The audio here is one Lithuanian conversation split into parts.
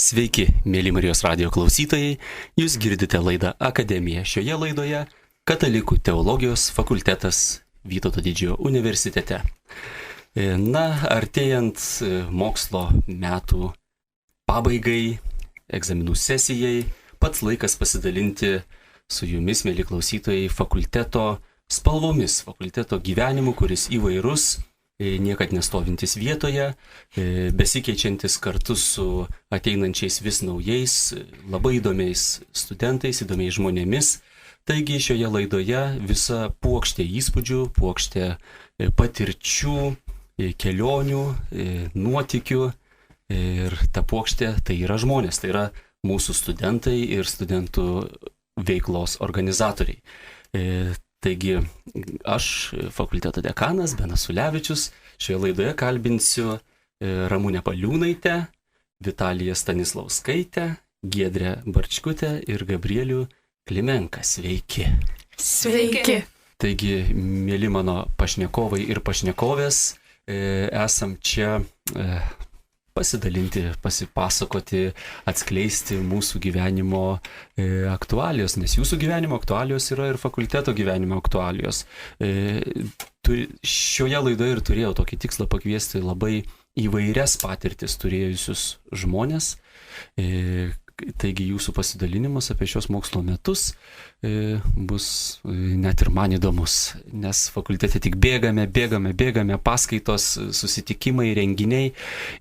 Sveiki, mėly Marijos radijo klausytojai, jūs girdite laidą Akademija. Šioje laidoje Katalikų teologijos fakultetas Vytauto Didžiojo universitete. Artėjant mokslo metų pabaigai, egzaminų sesijai, pats laikas pasidalinti su jumis, mėly klausytojai, fakulteto spalvomis, fakulteto gyvenimu, kuris įvairus, niekad nestovintis vietoje, besikeičiantis kartu su ateinančiais vis naujais, labai įdomiais studentais, įdomiais žmonėmis. Taigi šioje laidoje visa puokštė įspūdžių, puokštė patirčių, kelionių, nuotykių ir ta puokštė tai yra žmonės, tai yra mūsų studentai ir studentų veiklos organizatoriai. Taigi aš, fakulteto dekanas Benas Ulevičius, šioje laidoje kalbinsiu Ramunę Paliūnaitę, Vitaliją Stanislauskaitę, Giedrę Barčkutę ir Gabrielių Klimenką. Sveiki. Sveiki. Taigi, mėly mano pašnekovai ir pašnekovės, esam čia pasidalinti, pasipasakoti, atskleisti mūsų gyvenimo aktualijos, nes jūsų gyvenimo aktualijos yra ir fakulteto gyvenimo aktualijos. Šioje laidoje ir turėjau tokį tikslą pakviesti labai įvairias patirtis turėjusius žmonės. Taigi jūsų pasidalinimas apie šios mokslo metus bus net ir man įdomus, nes fakultete tik bėgame, paskaitos, susitikimai, renginiai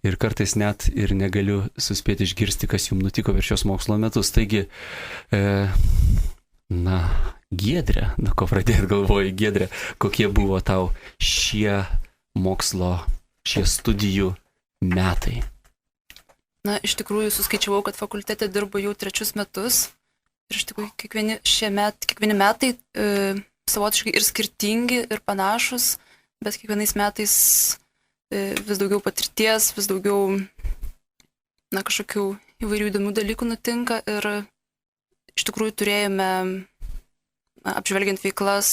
ir kartais net ir negaliu suspėti išgirsti, kas jums nutiko per šios mokslo metus. Taigi, Giedrė, ko pradėti galvoju, Giedrė, kokie buvo tau šie studijų metai? Iš tikrųjų, suskaičiavau, kad fakultete dirbu jau 3 metus ir iš tikrųjų kiekvieni metai savotiškai ir skirtingi, ir panašus, bet kiekvienais metais vis daugiau patirties, vis daugiau kažkokių įvairių įdomių dalykų nutinka ir iš tikrųjų turėjome, apžvelgiant veiklas,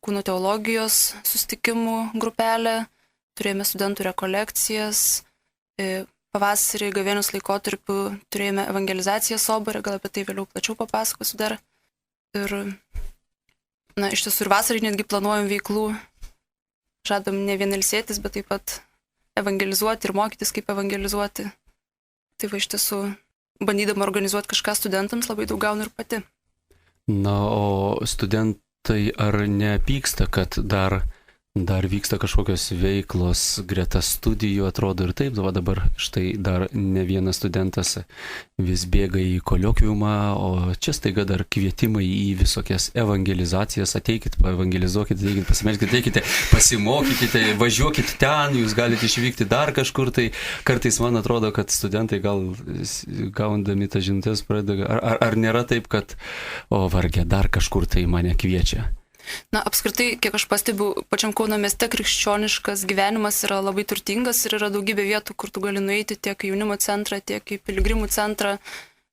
kūno teologijos susitikimų grupelę, turėjome studentų rekolekcijas, pavasarį gavėnios laikotarpiu turėjome evangelizaciją Sobore, gal apie tai vėliau plačiau papasakosiu dar. Ir, iš tiesų ir vasarį netgi planuojam veiklų, žadam ne vien ilsėtis, bet taip pat evangelizuoti ir mokytis, kaip evangelizuoti. Tai iš tiesų, bandydama organizuoti kažką studentams, labai daug gaunu ir pati. O studentai ar nepyksta, kad dar vyksta kažkokios veiklos greta studijų, atrodo ir taip, dabar štai dar ne vienas studentas vis bėga į koliokviumą, o čia staiga dar kvietimai į visokias evangelizacijas, ateikit, paevangelizuokit, ateikit, pasimelskit, ateikite, pasimokykite, važiuokit ten, jūs galite išvykti dar kažkur, tai kartais man atrodo, kad studentai gal gaundami tą žinutės pradeda, ar nėra taip, kad varge, dar kažkur tai mane kviečia? Apskritai, kiek aš pastebiu, pačiam Kauno mieste krikščioniškas gyvenimas yra labai turtingas ir yra daugybė vietų, kur tu gali nueiti tiek į jaunimo centrą, tiek į piligrimų centrą,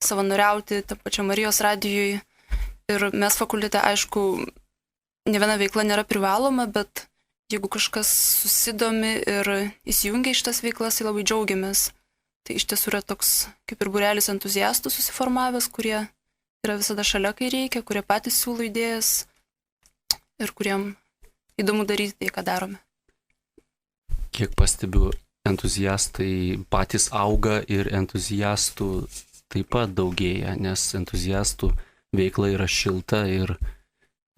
savanoriauti, tą pačią Marijos radijui. Ir mes fakultete, aišku, ne viena veikla nėra privaloma, bet jeigu kažkas susidomi ir įsijungia iš tas veiklas, tai labai džiaugiamės. Tai iš tiesų yra toks kaip ir būrelis entuziastų susiformavęs, kurie yra visada šalia, kai reikia, kurie patys siūlo idėjas ir kuriem įdomu daryti tai, ką darome. Kiek pastebiu, entuziastai patys auga ir entuziastų taip pat daugėja, nes entuziastų veikla yra šilta ir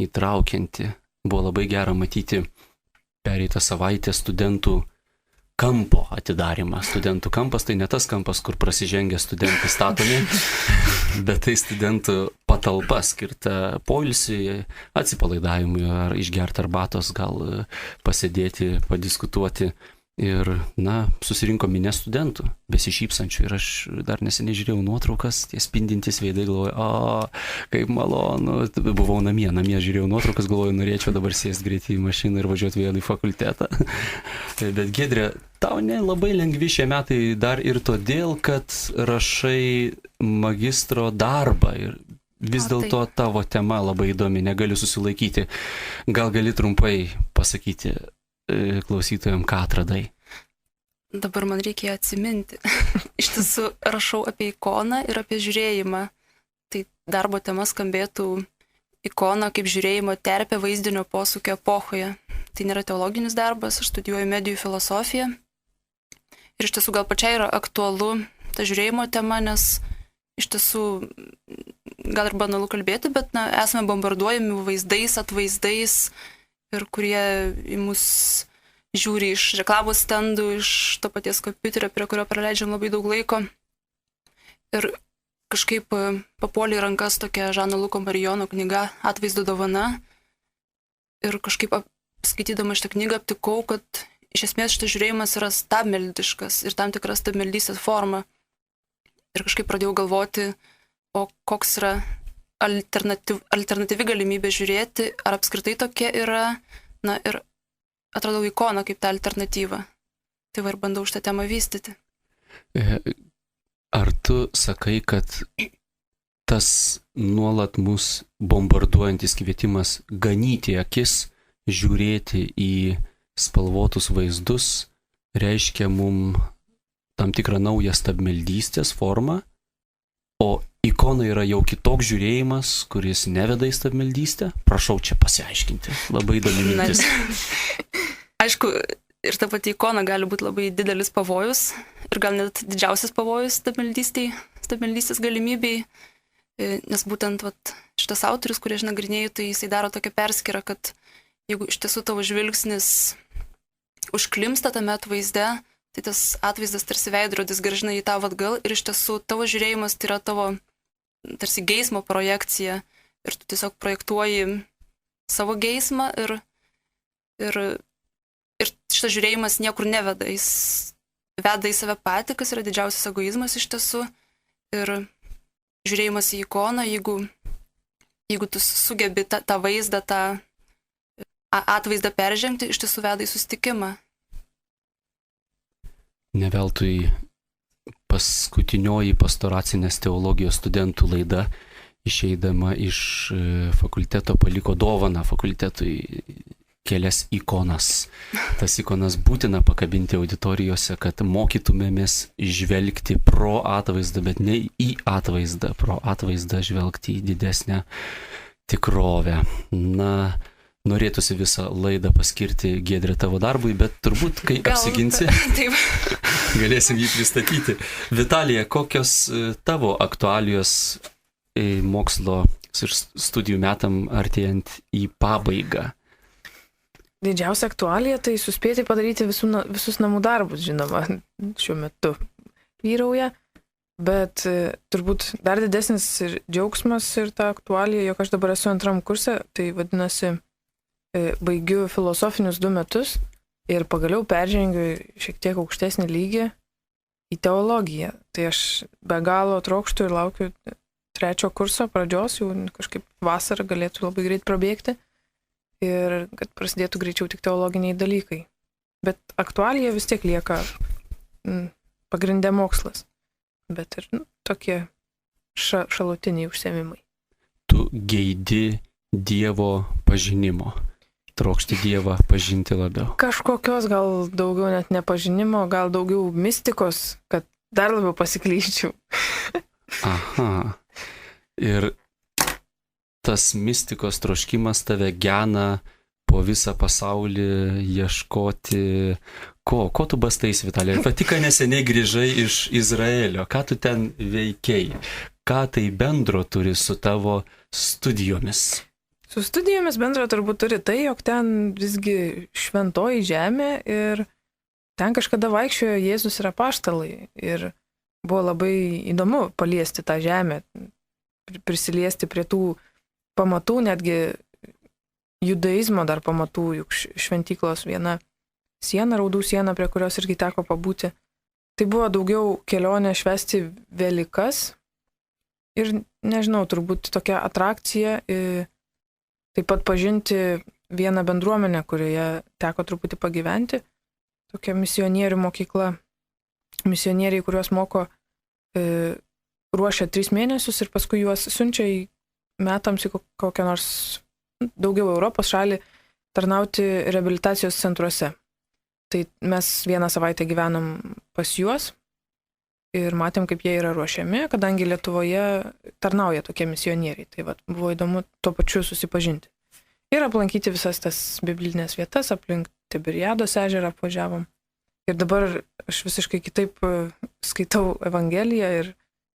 įtraukianti. Buvo labai gera matyti pereitą savaitę studentų kampo atidarimą. Studentų kampas tai ne tas kampas, kur prasižengia studentai statomi, bet tai studentų patalpa skirta poilsiui, atsipalaidavimui ar išgerti arbatos, gal pasėdėti, padiskutuoti. Ir, susirinko minia studentų, besišypsančių. Ir aš dar neseniai žiūrėjau nuotraukas, tie spindintys veidai, galvoju, kaip malonu. Buvau namie žiūrėjau nuotraukas, galvoju, norėčiau dabar sėsti greitai į mašiną ir važiuoti vėl į fakultetą. Bet Giedrė, tau labai lengvi šie metai dar ir todėl, kad rašai magistro darbą ir vis dėlto tavo tema labai įdomi, negaliu susilaikyti. Gal gali trumpai pasakyti klausytojams, ką atradai? Dabar man reikia atsiminti. Iš tiesų rašau apie ikoną ir apie žiūrėjimą. Tai darbo tema skambėtų ikona kaip žiūrėjimo terpė vaizdinio posūkio epochoje. Tai nėra teologinis darbas, aš studijuoju medijų filosofiją. Ir iš tiesų gal pačiai yra aktualu ta žiūrėjimo tema, nes iš tiesų gal ir banalu kalbėti, bet esame bombarduojami vaizdais, atvaizdais ir kurie į mus žiūri iš reklamos stendų, iš to paties kompiuterio, prie kurio praleidžiam labai daug laiko. Ir kažkaip papuolė į rankas tokia Žano Luko Marijono knyga Atvaizdų dovana. Ir kažkaip skaitydama šitą knygą aptikau, kad iš esmės šitas žiūrėjimas yra stabmeldiškas ir tam tikra stabmeldystės forma. Ir kažkaip pradėjau galvoti, o koks yra alternatyvi galimybė žiūrėti, ar apskritai tokia yra, ir atradau ikoną kaip tą alternatyvą. Tai va ir bandau šitą temą vystyti. Ar tu sakai, kad tas nuolat mus bombarduojantis kvietimas ganyti akis, žiūrėti į spalvotus vaizdus, reiškia mum tam tikrą naują stabmeldystės formą, o ikona yra jau kitoks žiūrėjimas, kuris neveda į stabmeldystę? Prašau čia pasiaiškinti. Labai įdomi mintis. Aišku, ir ta pati ikona gali būti labai didelis pavojus ir gal net didžiausias pavojus stabmeldystės galimybei, nes būtent šitas autorius, kurį aš nagrinėju, tai jisai daro tokią perskyrą, kad jeigu iš tiesų tavo žvilgsnis užklimsta tame atvaizde, tai tas atvaizdas tarsi veidrodis grąžina į tavo atgal ir iš tiesų tavo žiūrėjimas tai yra tavo tarsi geismo projekcija ir tu tiesiog projektuoji savo geismą ir šitas žiūrėjimas niekur neveda, jis veda į save patį, kas yra didžiausias egoizmas iš tiesų ir žiūrėjimas į ikoną, jeigu tu sugebi tą vaizdą, tą atvaizdą peržengti, iš tiesų veda į susitikimą. Neveltui paskutinioji pastoracinės teologijos studentų laida, išeidama iš fakulteto, paliko dovaną fakultetui kelias ikonas. Tas ikonas būtina pakabinti auditorijose, kad mokytumėmės žvelgti pro atvaizdą, bet ne į atvaizdą, pro atvaizdą žvelgti į didesnę tikrovę. Norėtųsi visą laidą paskirti, Giedrė, tavo darbui, bet turbūt, kai apsiginsi, galėsim jį pristatyti. Vitalija, kokios tavo aktualijos mokslo ir studijų metam artėjant į pabaigą? Didžiausia aktualija tai suspėti padaryti visus namų darbus, žinoma, šiuo metu vyrauja, bet turbūt dar didesnis ir džiaugsmas ir ta aktualija, jog aš dabar esu antram kurse, tai vadinasi, baigiu filosofinius 2 metus ir pagaliau peržengiu šiek tiek aukštesnį lygį į teologiją. Tai aš be galo trokštu ir laukiu 3 kurso pradžios, jau kažkaip vasarą galėtų labai greit prabėgti ir kad prasidėtų greičiau tik teologiniai dalykai. Bet aktualija vis tiek lieka pagrindė mokslas, bet ir tokie šalutiniai užsiėmimai. Tu geidi Dievo pažinimo. Trokšti Dievą pažinti labiau. Kažkokios gal daugiau net nepažinimo, gal daugiau mistikos, kad dar labiau pasiklyščiau. Aha. Ir tas mistikos troškimas tave gena po visą pasaulį ieškoti. Ko tu bastais, Vitalija? Tik neseniai grįžai iš Izraelio. Ką tu ten veikei? Ką tai bendro turi su tavo studijomis? Su studijomis bendro turbūt turi tai, jog ten visgi šventoji žemė ir ten kažkada vaikščiojo Jėzus ir apaštalai. Ir buvo labai įdomu paliesti tą žemę, prisiliesti prie tų pamatų, netgi judaizmo dar pamatų, juk šventyklos viena siena, raudų siena, prie kurios irgi teko pabūti. Tai buvo daugiau kelionė švęsti Velykas ir, nežinau, turbūt tokia atrakcija. Taip pat pažinti vieną bendruomenę, kurioje teko truputį pagyventi. Tokia misionierių mokykla. Misionieriai, kuriuos moko, ruošia 3 mėnesius ir paskui juos siunčia į metams į kokią nors daugiau Europos šalį tarnauti reabilitacijos centruose. Tai mes vieną savaitę gyvenom pas juos ir matėm, kaip jie yra ruošiami, kadangi Lietuvoje tarnauja tokie misionieriai. Tai vat, buvo įdomu tuo pačiu susipažinti. Ir aplankyti visas tas biblinės vietas, aplink Tiberiados ežerą apvažiavom. Ir dabar aš visiškai kitaip skaitau Evangeliją ir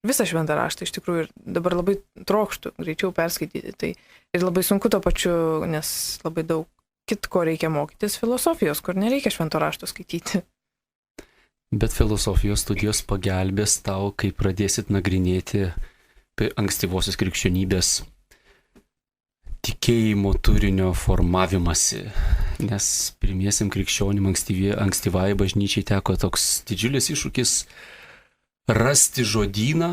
visą šventą raštą iš tikrųjų. Ir dabar labai trokštų greičiau perskaityti. Tai ir labai sunku tuo pačiu, nes labai daug kitko reikia mokytis filosofijos, kur nereikia švento rašto skaityti. Bet filosofijos studijos pagelbės tau, kai pradėsit nagrinėti ankstyvosios krikščionybės tikėjimo turinio formavimąsi. Nes pirmiesiam krikščionim ankstyvai bažnyčiai teko toks didžiulis iššūkis rasti žodyną,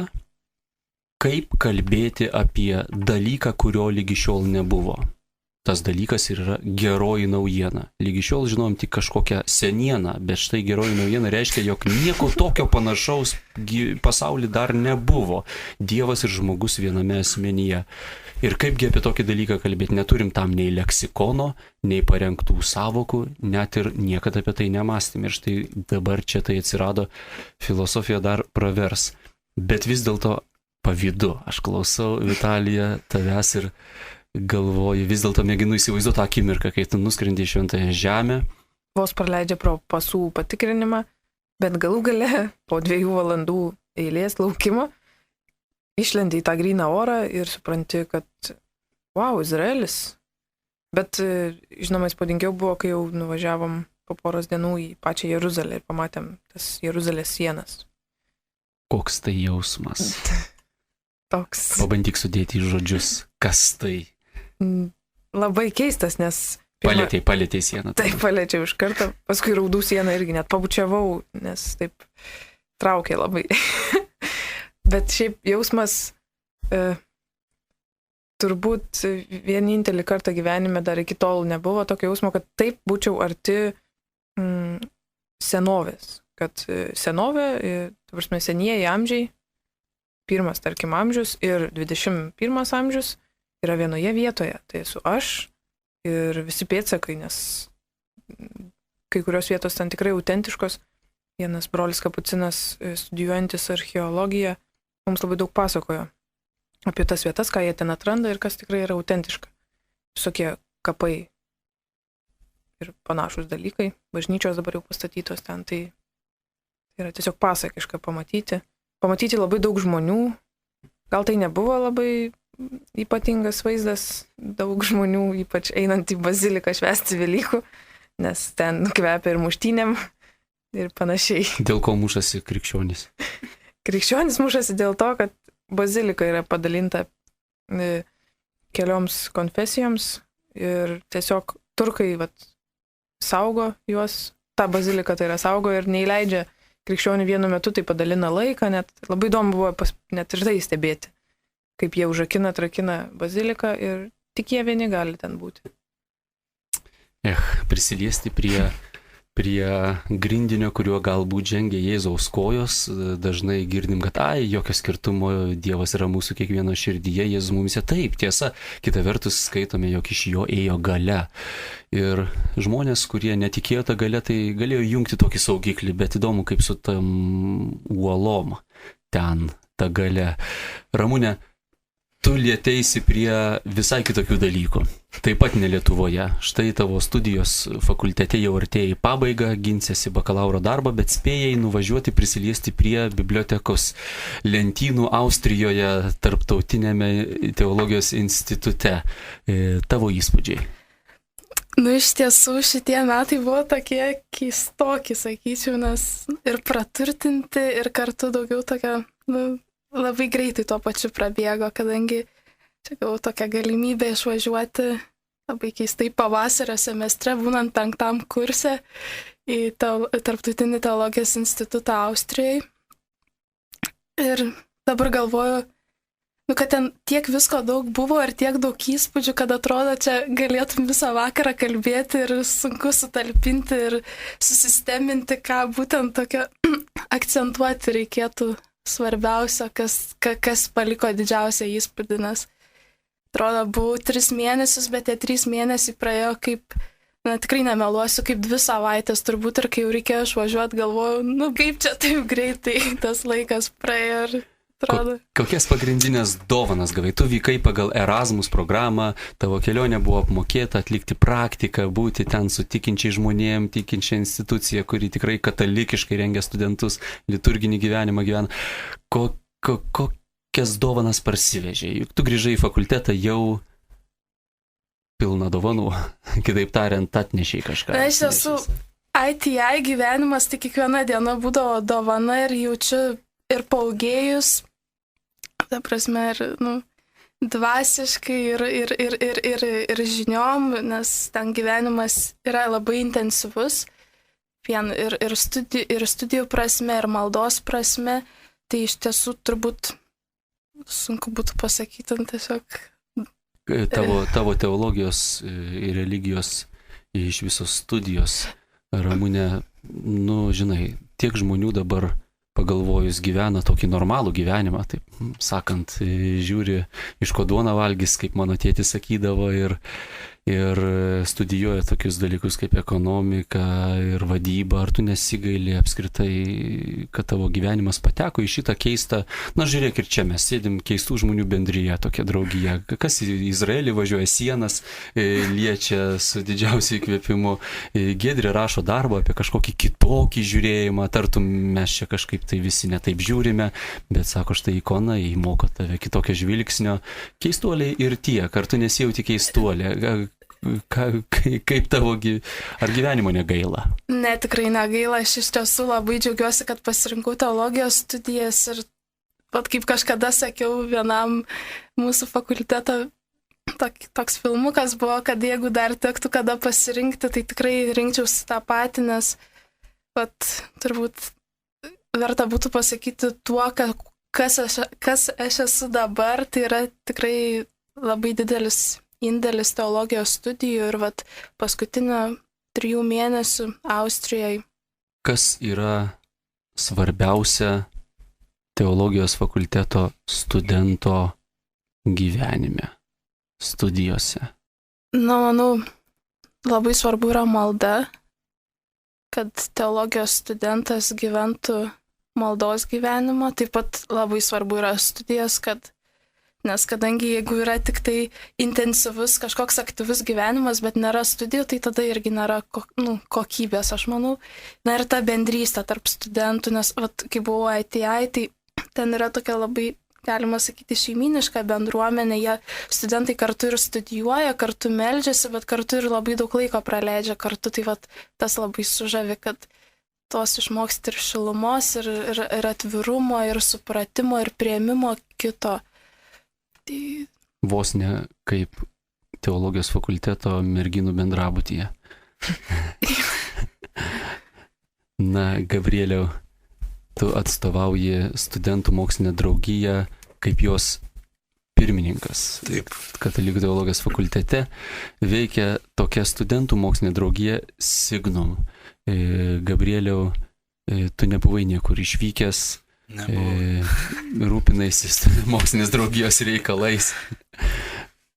kaip kalbėti apie dalyką, kurio lygi šiol nebuvo. Tas dalykas yra geroji naujiena. Lygi šiol žinom tik kažkokią senieną, bet štai geroji naujiena reiškia, jog nieko tokio panašaus pasaulyje dar nebuvo. Dievas ir žmogus viename asmenyje. Ir kaipgi apie tokį dalyką kalbėti, neturim tam nei leksikono, nei parengtų savokų, net ir niekada apie tai nemąstėm. Ir štai dabar čia tai atsirado, filosofija dar pravers. Bet vis dėlto pavydu, aš klausau, Vitalija, tavęs ir galvoju, vis dėlto mėginu įsivaizduoti tą akimirką, kai tu nuskrendi į šventąją žemę. Vos praleidžia pro pasų patikrinimą, bet galų gale po 2 valandų eilės laukimo išlendi į tą gryną orą ir supranti, kad wow, Izraelis. Bet žinoma, įspūdingiau buvo, kai jau nuvažiavom po poros dienų į pačią Jeruzalę ir pamatėm tas Jeruzalės sienas. Koks tai jausmas? Toks. Pabandyk sudėti į žodžius, kas tai? Labai keistas, nes... Palėtei sieną. Taip, palėčiau iš karto, paskui raudų sieną irgi net pabučiavau, nes taip traukė labai. Bet šiaip jausmas turbūt vienintelį kartą gyvenime dar iki tol nebuvo tokio jausmo, kad taip būčiau arti senovės. Kad senovė, ta prasme, senieji amžiai, pirmas, tarkim, amžius ir 21 amžius yra vienoje vietoje. Tai esu aš ir visi pėdsakai, nes kai kurios vietos ten tikrai autentiškos. Vienas brolis kapucinas, studijuojantis archeologiją, mums labai daug pasakojo apie tas vietas, ką jie ten atranda ir kas tikrai yra autentiška. Visokie kapai ir panašus dalykai. Bažnyčios dabar jau pastatytos ten, tai yra tiesiog pasakiška pamatyti. Pamatyti labai daug žmonių. Gal tai nebuvo labai ypatingas vaizdas, daug žmonių, ypač einant į baziliką švęsti Velykų, nes ten kvepia ir muštynėm ir panašiai. Dėl ko mušasi krikščionys? Krikščionys mušasi dėl to, kad bazilika yra padalinta kelioms konfesijoms ir tiesiog turkai saugo juos, tą baziliką tai yra saugo ir neįleidžia krikščionių vienu metu, tai padalina laiką, net labai įdomu buvo net ir tai stebėti, kaip jie užrakina, atrakina baziliką ir tik jie vieni gali ten būti. Prisiliesti prie grindinio, kuriuo galbūt žengia Jėzaus kojos, dažnai girdim, kad jokio skirtumo, Dievas yra mūsų kiekvieno širdyje, Jėzus mumise. Taip, tiesa, kita vertus skaitome, jog iš jo ėjo galia. Ir žmonės, kurie netikėjo tą galią, tai galėjo jungti tokį saugiklį, bet įdomu, kaip su tam uolom ten ta galia. Ramūne, tu lieteisi prie visai kitokių dalykų. Taip pat ne Lietuvoje. Štai tavo studijos fakultete jau artėja į pabaigą, ginsiesi bakalauro darbą, bet spėjai nuvažiuoti prisiliesti prie bibliotekos lentynų Austrijoje, tarptautinėme teologijos institute. Tavo įspūdžiai? Iš tiesų šitie metai buvo tokie keistoki, sakyčiau, nes ir praturtinti, ir kartu daugiau tokia, labai greitai tuo pačiu prabėgo, kadangi čia gavau tokią galimybę išvažiuoti labai keistai pavasario semestre, būnant 5 kurse į Tarptautinį teologijos institutą Austrijai. Ir dabar galvoju, kad ten tiek visko daug buvo ir tiek daug įspūdžių, kad atrodo, čia galėtum visą vakarą kalbėti ir sunku sutalpinti ir susisteminti, ką būtent tokio akcentuoti reikėtų svarbiausia, kas paliko didžiausią įspūdį, nes atrodo, buvau 3 mėnesius, bet tie 3 mėnesiai praėjo kaip tikrai nemeluosiu, kaip 2 savaitės turbūt, ir kai jau reikėjo išvažiuoti, galvojau, kaip čia taip greitai tas laikas praėjo ir atrodo. Kokias pagrindinės dovanas gavai? Tu vykai pagal Erasmus programą, tavo kelionė buvo apmokėta, atlikti praktiką, būti ten su tikinčiai žmonėm, tikinčia institucija, kuri tikrai katalikiškai rengia studentus, liturginį gyvenimą gyvena. Kokias dovanas parsivežė? Juk tu grįžai į fakultetą jau pilna dovanų, kitaip tariant, atnešiai kažką. Na, iš tiesų, ITI gyvenimas, tai kiekviena diena būdavo dovana ir jaučiu ir paugėjus, ta prasme, ir, dvasiškai, ir žiniom, nes ten gyvenimas yra labai intensyvus, ir studijų prasme, ir maldos prasme, tai iš tiesų turbūt sunku būtų pasakyti, tiesiog. Tavo teologijos ir religijos iš visos studijos, Ramūne, žinai, tiek žmonių dabar pagalvojus gyvena tokį normalų gyvenimą, taip sakant, žiūri, iš ko duoną valgys, kaip mano tėtis sakydavo, ir studijuoja tokius dalykus kaip ekonomika ir vadyba. Ar tu nesigaili apskritai, kad tavo gyvenimas pateko į šitą keistą, žiūrėk, ir čia mes sėdim keistų žmonių bendryje, tokia draugija, kas į Izraelį važiuoja sienas, liečia su didžiausiu įkvėpimu. Giedrė rašo darbą apie kažkokį kitokį žiūrėjimą, tartum mes čia kažkaip tai visi netaip žiūrime, bet sako, štai ikona įmoko tave kitokio žvilgsnio. Keistuoliai ir tiek, ar tu nesijauti keistuolė? Kaip tavo, ar gyvenimo negaila? Ne, tikrai negaila, aš iš tiesų labai džiaugiuosi, kad pasirinkau teologijos studijas ir, kaip kažkada sakiau, vienam mūsų fakulteto toks filmukas buvo, kad jeigu dar tektų kada pasirinkti, tai tikrai rinkčiausi tą patį, nes turbūt verta būtų pasakyti tuo, kas aš esu dabar, tai yra tikrai labai didelis indėlis teologijos studijų ir paskutinio 3 mėnesių Austrijoje. Kas yra svarbiausia teologijos fakulteto studento gyvenime, studijose? Manau, labai svarbu yra malda, kad teologijos studentas gyventų maldos gyvenimą. Taip pat labai svarbu yra studijos, nes kadangi jeigu yra tik tai intensyvus kažkoks aktyvus gyvenimas, bet nėra studijų, tai tada irgi nėra kokybės, aš manau. Ir ta bendrystė tarp studentų, nes kai buvau ITI, tai ten yra tokia labai, galima sakyti, šeiminiška bendruomenė, studentai kartu ir studijuoja, kartu meldžiasi, bet kartu ir labai daug laiko praleidžia kartu, tai tas labai sužavi, kad tos išmoksti ir šilumos, ir atvirumo, ir supratimo, ir priėmimo kito. Vos ne kaip teologijos fakulteto merginų bendrabutyje. Na, Gabrieliau, tu atstovauji studentų mokslinę draugiją kaip jos pirmininkas. Taip. Katalikų teologijos fakultete veikia tokia studentų mokslinė draugija Signum. Gabrieliau, tu nebuvai niekur išvykęs, rūpinaisi mokslinės draugijos reikalais.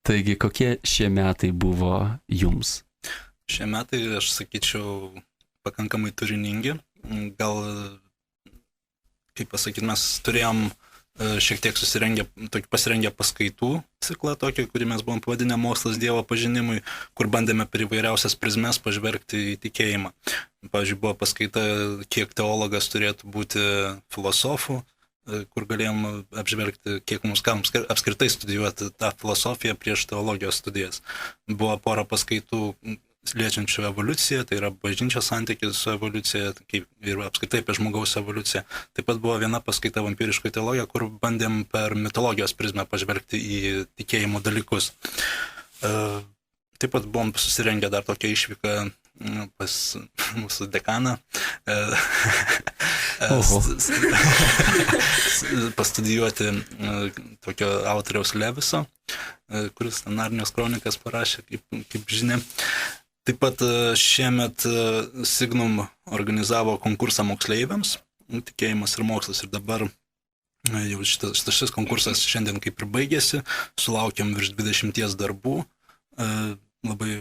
Taigi, kokie šie metai buvo jums? Šie metai, aš sakyčiau, pakankamai turiningi. Gal, kaip pasakyti, mes turėjom šiek tiek pasirengę paskaitų ciklą tokį, kurį mes buvom pavadinę Mokslas Dievo pažinimui, kur bandėme per įvairiausias prizmes pažvelgti į tikėjimą. Pavyzdžiui, buvo paskaita, kiek teologas turėtų būti filosofų, kur galėjom apžvelgti, kiek mums apskritai studijuoti tą filosofiją prieš teologijos studijas. Buvo pora paskaitų liečiančių evoliuciją, tai yra bažnyčios santykis su evoliucija ir apskritai apie žmogaus evoliuciją. Taip pat buvo viena paskaita vampiriškoji teologija, kur bandėm per mitologijos prizmę pažvelgti į tikėjimo dalykus. Taip pat buvom susirengę dar tokią išvyką pas mūsų dekaną, pastudijuoti tokio autoriaus Leviso, kuris Narnijos kronikas parašė, kaip žinia. Taip pat šiemet Signum organizavo konkursą moksleiviams, tikėjimas ir mokslas, ir dabar jau šis konkursas šiandien kaip ir baigėsi, sulaukėm virš 20 darbų, labai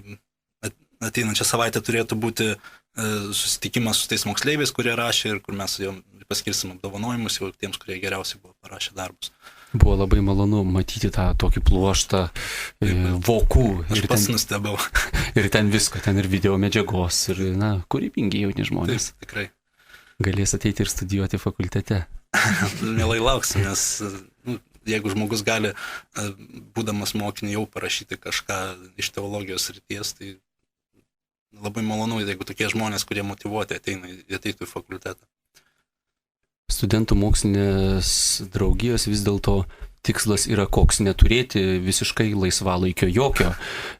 ateinančią savaitę turėtų būti susitikimas su tais moksleiviais, kurie rašė ir kur mes jau paskirsim apdovanojimus jau tiems, kurie geriausiai buvo parašę darbus. Buvo labai malonu matyti tą tokį pluoštą vokų. Aš pats nustebau. Ir ten visko, ten ir video medžiagos, ir, kūrybingi jauni žmonės. Taip, tikrai. Galės ateiti ir studijuoti fakultete. Mielai lauksim, nes jeigu žmogus gali, būdamas mokiniu, jau parašyti kažką iš teologijos srities, tai labai malonu, jeigu tokie žmonės, kurie motyvuoti ateitų į fakultetą. Studentų mokslinės draugijos vis dėlto tikslas yra koks: neturėti visiškai laisvalaikio jokio,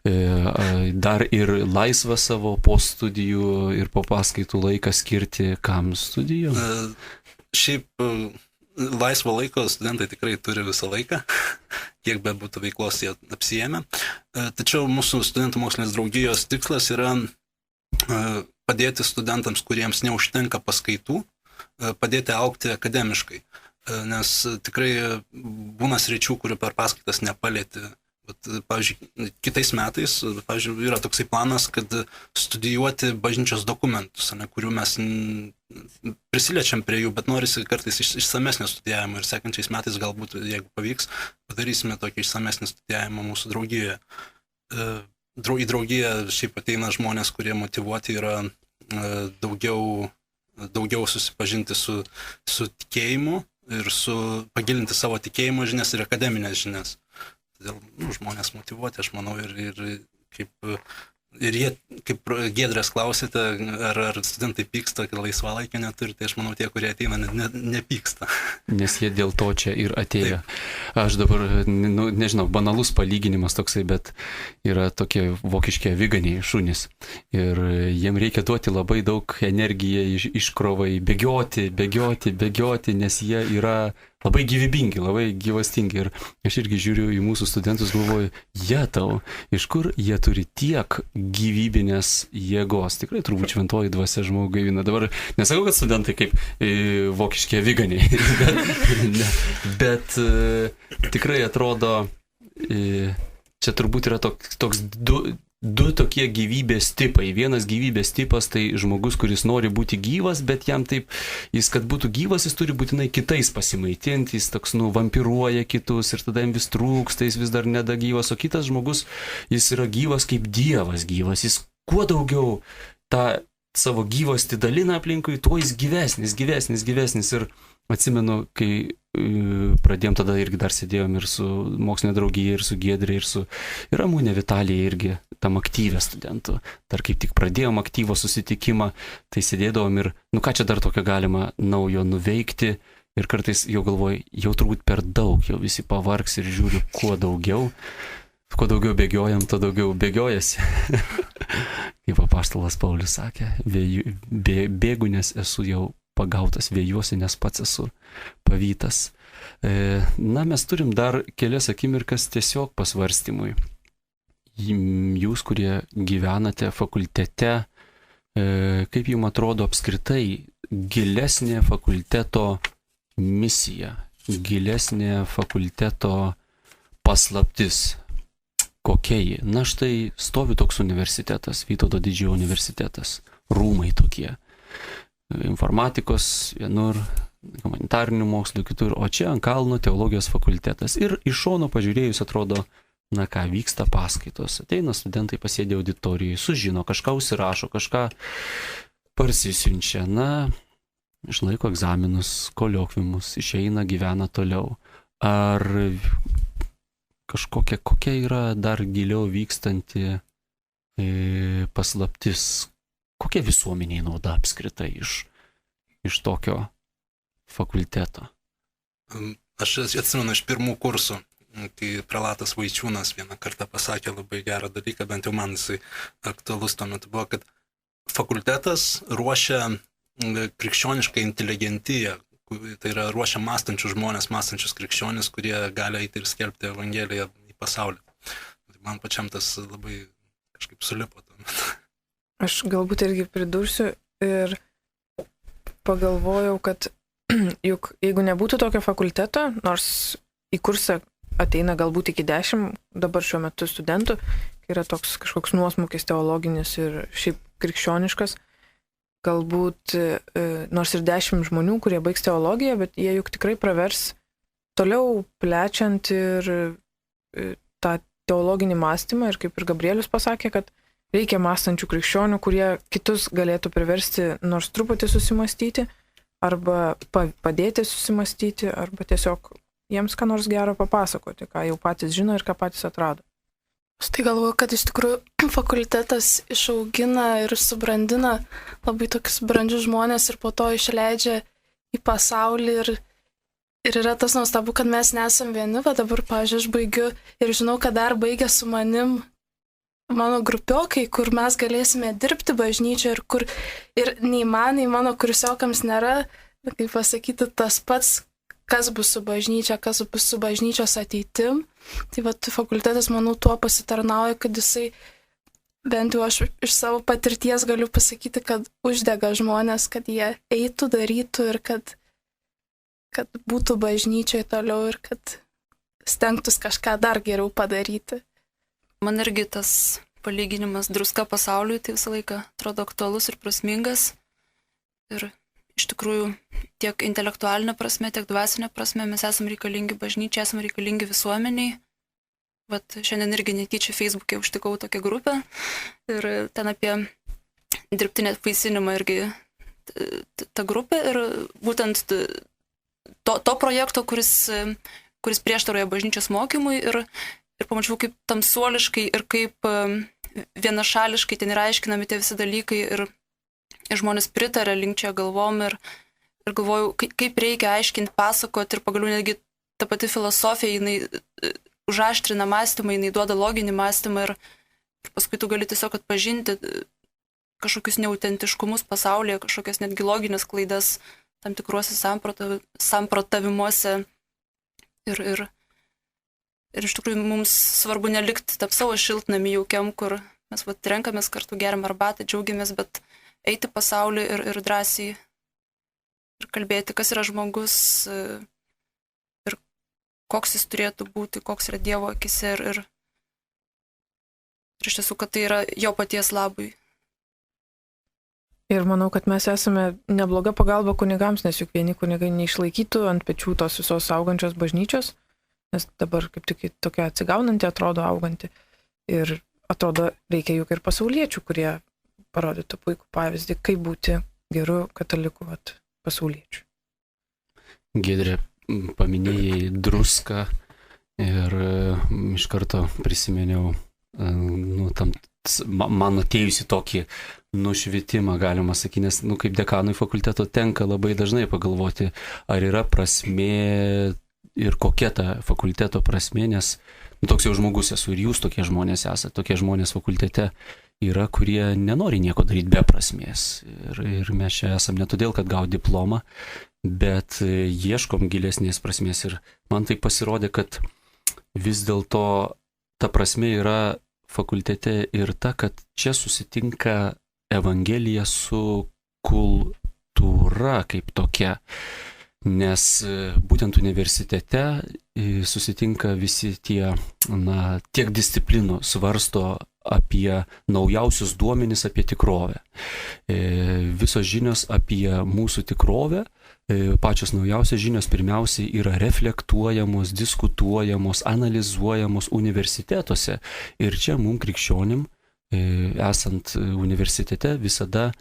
dar ir laisvą savo po studijų ir po paskaitų laiką skirti kam studijų? Šiaip laisvo laiko studentai tikrai turi visą laiką, kiek be būtų veiklos jie apsiėmė. Tačiau mūsų studentų mokslinės draugijos tikslas yra padėti studentams, kuriems neužtenka paskaitų, padėti augti akademiškai. Nes tikrai būna sričių, kurių per paskaitas nepalėti. Bet, pavyzdžiui, kitais metais, yra toksai planas, kad studijuoti bažnyčios dokumentus, kurių mes prisiliečiam prie jų, bet norisi kartais išsamesnio studijavimo ir sekančiais metais galbūt, jeigu pavyks, padarysime tokį išsamesnį studijavimą mūsų draugijoje. Į draugiją šiaip ateina žmonės, kurie motyvuoti yra daugiau susipažinti su tikėjimu ir pagilinti savo tikėjimo žinias ir akademinės žinias. Todėl žmonės motyvuoti, aš manau, ir jie, kaip Giedrės klausėte, ar studentai pyksta, kad laisvalaikio neturi, tai aš manau, tie, kurie ateina, nepyksta. Nes jie dėl to čia ir atėjo. Taip. Aš dabar, nežinau, banalus palyginimas toksai, bet yra tokie vokiški aviganiai šunys. Ir jiem reikia duoti labai daug energiją iškrovai, bėgioti, nes jie yra labai gyvybingi, labai gyvastingi. Ir aš irgi žiūriu į mūsų studentus, galvoju, iš kur jie turi tiek gyvybinės jėgos. Tikrai turbūt šventoji dvasia žmogų gaivina. Dabar nesakau, kad studentai kaip vokiški aviganiai, bet tikrai atrodo, čia turbūt yra toks du tokie gyvybės tipai. Vienas gyvybės tipas tai žmogus, kuris nori būti gyvas, bet jam taip, kad būtų gyvas, jis turi būtinai kitais pasimaitinti, jis toks, vampiruoja kitus ir tada jam vis trūksta, jis vis dar nedagyvas, o kitas žmogus, jis yra gyvas kaip Dievas gyvas, jis kuo daugiau tą savo gyvastį dalina aplinkui, tuo jis gyvesnis. Ir atsimenu, kai pradėjom, tada irgi dar sėdėjom ir su mokslinė draugija, ir su Giedrė, ir Ramūnė Vitalija irgi tam aktyvę studentų. Dar kaip tik pradėjom aktyvo susitikimą, tai sėdėdavom ir, ką čia dar tokio galima naujo nuveikti. Ir kartais jau galvoju, jau turbūt per daug, jau visi pavargs ir žiūriu, kuo daugiau bėgiojam, tuo daugiau bėgiojasi. Kaip apaštalas Paulius sakė, bėgu, nes esu jau pagautas, vėjuosi, nes pats esu pavytas. Mes turim dar kelias akimirkas tiesiog pasvarstymui. Jūs, kurie gyvenate fakultete, kaip jums atrodo apskritai gilesnė fakulteto misija, gilesnė fakulteto paslaptis? Kokia ji? Štai stovi toks universitetas, Vytauto Didžiojo universitetas, rūmai tokie. Informatikos vienur, humanitarinių mokslų kitur, o čia ant kalno teologijos fakultetas. Ir iš šono pažiūrėjus atrodo, vyksta paskaitos. Ateina studentai, pasėdė auditorijai, sužino, kažką užsirašo, kažką parsisiunčia, išlaiko egzaminus, koliokviumus, išeina, gyvena toliau. Ar kokia yra dar giliau vykstanti paslaptis? Kokia visuomeniai nauda apskritai iš tokio fakulteto? Aš atsimenu iš pirmų kursų, kai prelatas Vaičiūnas vieną kartą pasakė labai gerą dalyką, bent jau man jisai aktualus tuo metu buvo, kad fakultetas ruošia krikščionišką inteligentiją, tai yra ruošia mąstančius žmonės, mąstančius krikščionis, kurie gali eiti ir skelbti Evangeliją į pasaulį. Man pačiam tas labai kažkaip sulipo tuo metu. Aš galbūt irgi pridursiu ir pagalvojau, kad juk jeigu nebūtų tokio fakulteto, nors į kursą ateina galbūt iki 10, dabar šiuo metu studentų, yra toks kažkoks nuosmukis teologinis ir šiaip krikščioniškas. Galbūt nors ir 10 žmonių, kurie baigs teologiją, bet jie juk tikrai pravers toliau plečiant ir tą teologinį mąstymą. Ir kaip ir Gabrielius pasakė, kad reikia mąstančių krikščionių, kurie kitus galėtų priversti nors truputį susimastyti, arba padėti susimastyti, arba tiesiog jiems ką nors gero papasakoti, ką jau patys žino ir ką patys atrado. Aš tai galvoju, kad iš tikrųjų fakultetas išaugina ir subrandina labai tokius brandžius žmonės ir po to išleidžia į pasaulį ir yra tas nuostabu, kad mes nesam vieni, va dabar, pavyzdžiui, aš baigiu ir žinau, kad dar baigia su manim mano grupiokai, kur mes galėsime dirbti bažnyčioje ir kur ir nei man, nei mano kursiokams nėra, kaip pasakyti, tas pats, kas bus su bažnyčia, kas bus su bažnyčios ateitim. Tai va, fakultetas, manau, tuo pasitarnauja, kad jisai, bent jau aš iš savo patirties galiu pasakyti, kad uždega žmonės, kad jie eitų, darytų ir kad būtų bažnyčioje toliau ir kad stengtųs kažką dar geriau padaryti. Man irgi tas palyginimas druska pasauliui tai visą laiką atrodo aktualus ir prasmingas. Ir iš tikrųjų tiek intelektualinė prasme, tiek dvasinė prasme mes esame reikalingi bažnyčiai, esame reikalingi visuomeniai. Vat šiandien irgi netyčia Facebook'e užtikau tokią grupę ir ten apie dirbtinį apvaisinimą irgi ta grupė ir būtent to projekto, kuris prieštaroja bažnyčios mokymui ir pamačiau, kaip tamsuoliškai ir kaip vienašališkai ten yra aiškinami tie visi dalykai ir žmonės pritarė, linkčia galvom ir galvoju, kaip reikia aiškinti, pasakoti ir pagaliau netgi ta pati filosofija, jinai užaštrina mąstymą, jinai duoda loginį mąstymą ir paskui tu gali tiesiog atpažinti kažkokius neautentiškumus pasaulyje, kažkokias netgi loginės klaidas tam tikruose samprotavimuose ir iš tikrųjų mums svarbu nelikti tarp savo šiltnamį jaukiam, kur mes renkamės kartu, geriam arbatą, džiaugiamės, bet eiti pasaulį ir drąsiai ir kalbėti, kas yra žmogus ir koks jis turėtų būti, koks yra Dievo akise ir iš tiesų, kad tai yra jo paties labui. Ir manau, kad mes esame nebloga pagalba kunigams, nes juk vieni kunigai neišlaikytų ant pečių tos visos augančios bažnyčios, nes dabar kaip tik tokia atsigaunanti atrodo auganti. Ir atrodo, reikia juk ir pasauliečių, kurie parodytų puikų pavyzdį, kaip būti geru kataliku pasauliečiu. Giedrė, paminėjai druską ir iš karto prisiminiau man atėjusi tokį nušvitimą, galima sakyti, nes kaip dekanui fakulteto tenka labai dažnai pagalvoti, ar yra prasmė ir kokia ta fakulteto prasmė, nes toks jau žmogus esu ir jūs tokie žmonės esate, tokie žmonės fakultete yra, kurie nenori nieko daryti be prasmės. Ir mes čia esam ne todėl, kad gauti diplomą, bet ieškom gilesnės prasmės. Ir man tai pasirodė, kad vis dėlto ta prasmė yra fakultete ir ta, kad čia susitinka Evangelija su kultūra kaip tokia. Nes būtent universitete susitinka visi tie, tiek disciplinų svarsto apie naujausius duomenis apie tikrovę. Visos žinios apie mūsų tikrovę, pačios naujausios žinios pirmiausiai yra reflektuojamos, diskutuojamos, analizuojamos universitetuose. Ir čia mums krikščionim, esant universitete, visada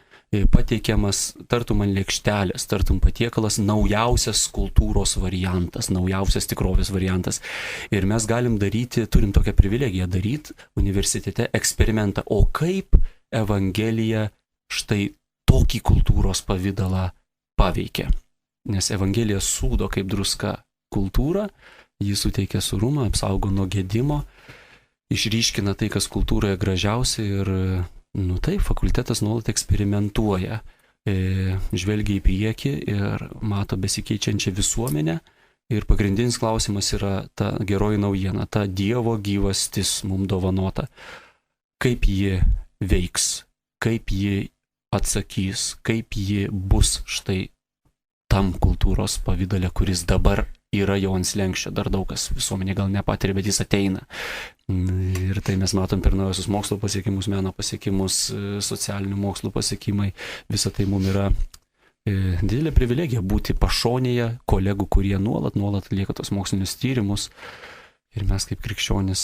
pateikiamas tartum ant lėkštelės, tartum patiekalas naujausias kultūros variantas, naujausias tikrovės variantas. Ir mes galim daryti, turim tokią privilegiją daryti universitete eksperimentą. O kaip Evangelija štai tokį kultūros pavydalą paveikia? Nes Evangelija sūdo kaip druska kultūrą, jį suteikia surumą, apsaugo nuo gedimo, išryškina tai, kas kultūroje gražiausia ir taip, fakultetas nuolat eksperimentuoja, žvelgia į priekį ir mato besikeičiančią visuomenę. Ir pagrindinis klausimas yra ta geroji naujiena, ta Dievo gyvastis mums dovanota. Kaip ji veiks, kaip ji atsakys, kaip ji bus štai tam kultūros pavydale, kuris dabar yra jau ant slenkščio, dar daug kas visuomenė gal nepatiria, bet jis ateina. Ir tai mes matom per naujosius mokslo pasiekimus, meno pasiekimus, socialinių mokslų pasiekimai. Visa tai mums yra didelė privilegija būti pašonėje kolegų, kurie nuolat atlieka tos mokslinius tyrimus. Ir mes kaip krikščionis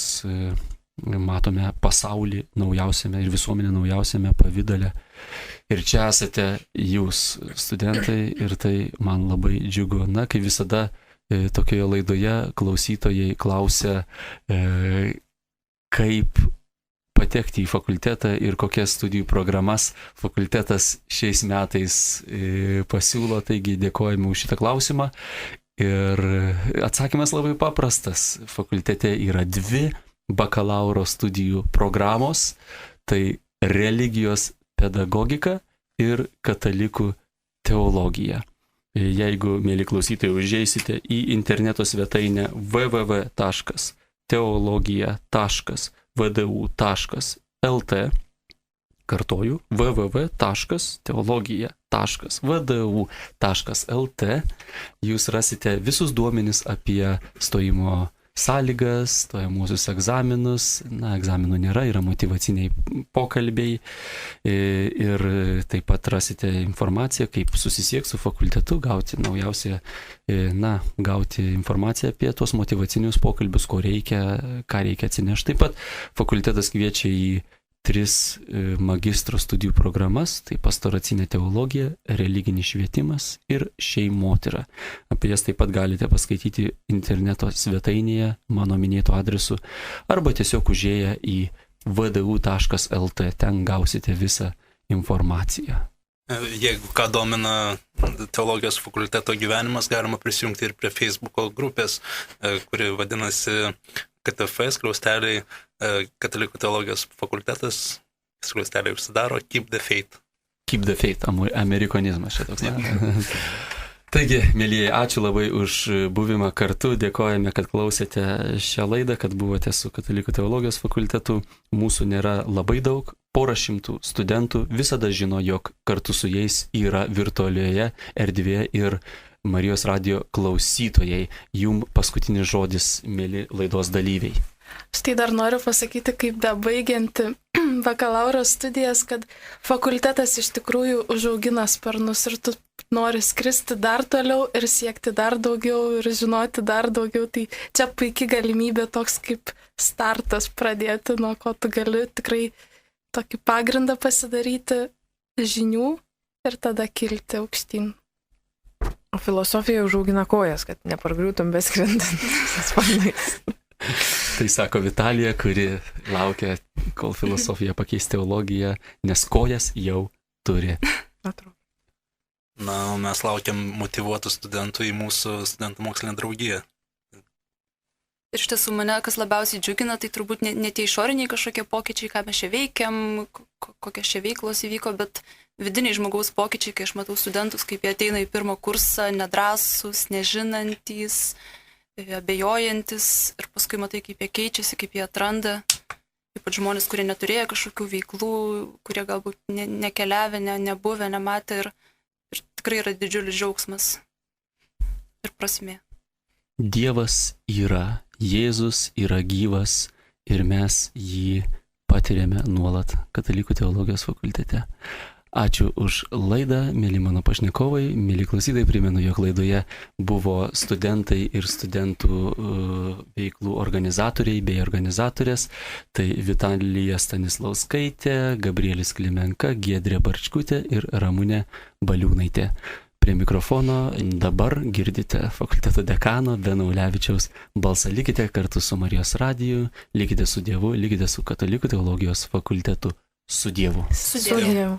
matome pasaulį naujausiame ir visuomenę naujausiame pavydale. Ir čia esate jūs, studentai, ir tai man labai džiugu. Na, kaip visada, tokioje laidoje klausytojai klausia, kaip patekti į fakultetą ir kokias studijų programas fakultetas šiais metais pasiūlo. Taigi dėkojame už šitą klausimą. Ir atsakymas labai paprastas. Fakultete yra 2 bakalauro studijų programos, tai religijos pedagogika ir katalikų teologija. Jeigu, mėly klausytojai, užeisite į interneto svetainę www.teologija.vdu.lt, kartoju, www.teologija.vdu.lt, jūs rasite visus duomenis apie stojimo sąlygas, stojamuosius egzaminus. Na, egzaminų nėra, yra motyvaciniai pokalbiai. Ir taip pat rasite informaciją, kaip susisiekti su fakultetu, gauti naujausią, gauti informaciją apie tuos motyvacinius pokalbius, ko reikia, ką reikia atsinešti. Taip pat fakultetas kviečia į 3 magistro studijų programas, tai pastoracinė teologija, religinis švietimas ir šeimotyra. Apie jas taip pat galite paskaityti interneto svetainėje, mano minėto adresu, arba tiesiog užėję į vdu.lt, ten gausite visą informaciją. Jeigu ką domina teologijos fakulteto gyvenimas, galima prisijungti ir prie Facebooko grupės, kuri vadinasi KTF, skliausteliai, Katalikų teologijos fakultetas, skliausteliai užsidaro, Keep the Faith. Keep the Faith, amerikonizmas šitoks. Taigi, mėlyjei, ačiū labai už buvimą kartu, dėkojame, kad klausėte šią laidą, kad buvote su Katalikų teologijos fakultetu. Mūsų nėra labai daug, 100 studentų visada žino, jog kartu su jais yra virtualioje erdvėje ir Marijos radijo klausytojai. Jum paskutinis žodis, mėly laidos dalyviai. Štai dar noriu pasakyti, kaip bebaigianti bakalauro studijas, kad fakultetas iš tikrųjų užaugina sparnus ir tu nori skristi dar toliau ir siekti dar daugiau ir žinoti dar daugiau. Tai čia puikia galimybė toks kaip startas pradėti, nuo ko tu gali tikrai tokį pagrindą pasidaryti žinių ir tada kilti aukštyn. O filosofija užaugina kojas, kad nepargriūtum beskrendant sparnais. Tai sako Vitalija, kuri laukia, kol filosofija pakeis teologiją, nes kojas jau turi. Atrodo. Na, mes laukiam motyvuotų studentų į mūsų studentų mokslinę draugiją. Ir iš tiesų mane, kas labiausiai džiugina, tai turbūt ne tie išoriniai kažkokie pokyčiai, ką mes čia veikiam, kokios čia veiklos įvyko, bet vidiniai žmogaus pokyčiai, kai aš matau studentus, kaip jie ateina į pirmą kursą, nedrąsūs, nežinantys, abejojantis, ir paskui matai, kaip jie keičiasi, kaip jie atranda, ypač žmonės, kurie neturėjo kažkokių veiklų, kurie galbūt nekeliavę, nebuvę, nematę, ir tikrai yra didžiulis džiaugsmas ir prasmė. Dievas yra, Jėzus yra gyvas ir mes jį patiriame nuolat Katalikų teologijos fakultete. Ačiū už laidą, mėly mano pašnekovai, mėly klausytojai, primenu, jog laidoje buvo studentai ir studentų veiklų organizatoriai bei organizatorės, tai Vitalija Stanislauskaitė, Gabrielis Klimenka, Giedrė Barčkutė ir Ramunė Baliūnaitė. Prie mikrofono dabar girdite fakulteto dekano Beno Ulevičiaus balsą. Likite kartu su Marijos radiju, likite su Dievu, likite su Katalikų teologijos fakultetu. Su Dievu. Su Dievu.